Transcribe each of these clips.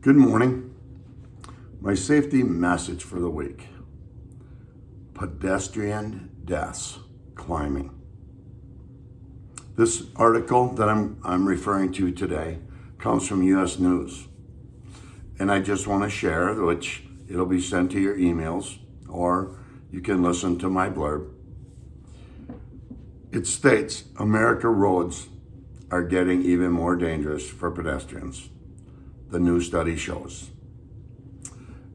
Good morning. My safety message for the week: pedestrian deaths climbing. This article that I'm referring to today comes from U.S. News. And I just want to share, which it'll be sent to your emails, or you can listen to my blurb. It states, America roads are getting even more dangerous for pedestrians, the new study shows.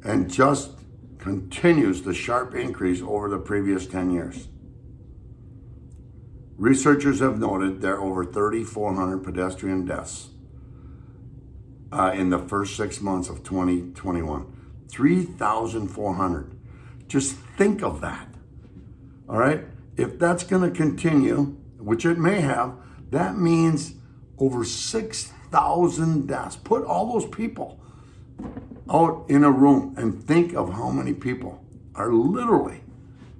And just continues the sharp increase over the previous 10 years. Researchers have noted there are over 3,400 pedestrian deaths in the first 6 months of 2021. 3,400. Just think of that. All right? If that's going to continue, which it may have, that means over 6,000 deaths. Put all those people out in a room and think of how many people are literally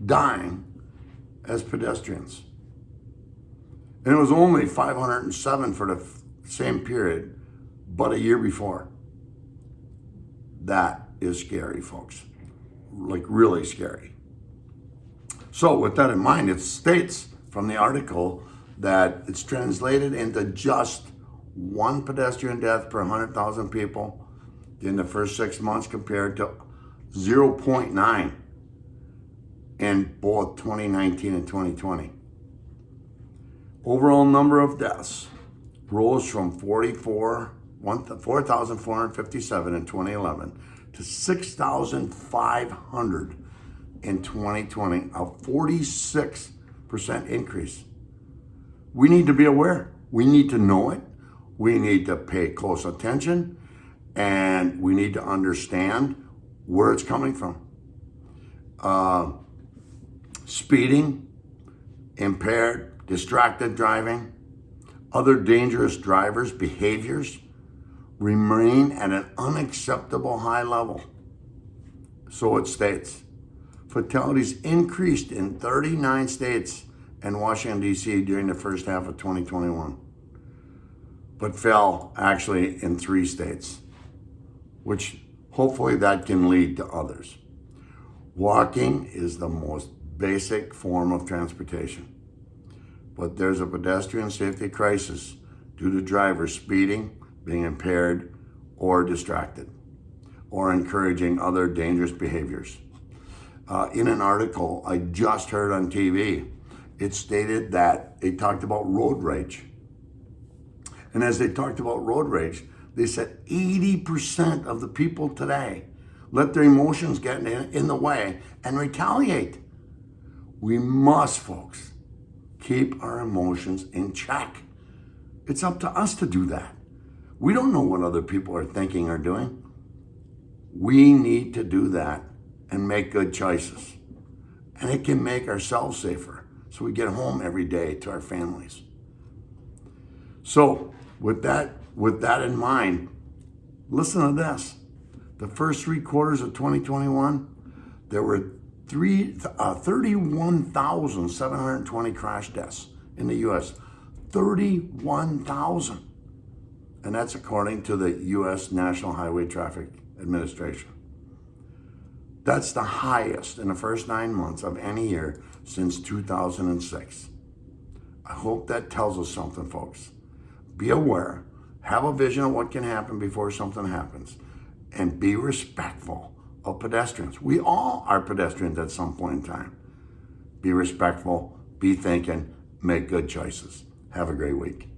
dying as pedestrians. And it was only 507 for the same period, but a year before. That is scary, folks. Like, really scary. So with that in mind, it states from the article that it's translated into just one pedestrian death per 100,000 people in the first 6 months, compared to 0.9 in both 2019 and 2020. Overall number of deaths rose from 4,457 in 2011 to 6,500 in 2020, a 46% increase. We need to be aware. We need to know it. We need to pay close attention, and we need to understand where it's coming from. Speeding, impaired, distracted driving, other dangerous drivers' behaviors remain at an unacceptable high level. So it states. Fatalities increased in 39 states and Washington, D.C. during the first half of 2021, but fell actually in 3 states, which hopefully that can lead to others. Walking is the most basic form of transportation, but there's a pedestrian safety crisis due to drivers speeding, being impaired, or distracted, or encouraging other dangerous behaviors. In an article I just heard on TV, it stated that they talked about road rage. And as they talked about road rage, they said 80% of the people today let their emotions get in the way and retaliate. We must, folks, keep our emotions in check. It's up to us to do that. We don't know what other people are thinking or doing. We need to do that and make good choices. And it can make ourselves safer, so we get home every day to our families. So with that in mind, listen to this. The first 3 quarters of 2021, there were 31,720 crash deaths in the U.S. 31,000. And that's according to the U.S. National Highway Traffic Administration. That's the highest in the first 9 months of any year since 2006. I hope that tells us something, folks. Be aware, have a vision of what can happen before something happens, and be respectful of pedestrians. We all are pedestrians at some point in time. Be respectful, be thinking, make good choices. Have a great week.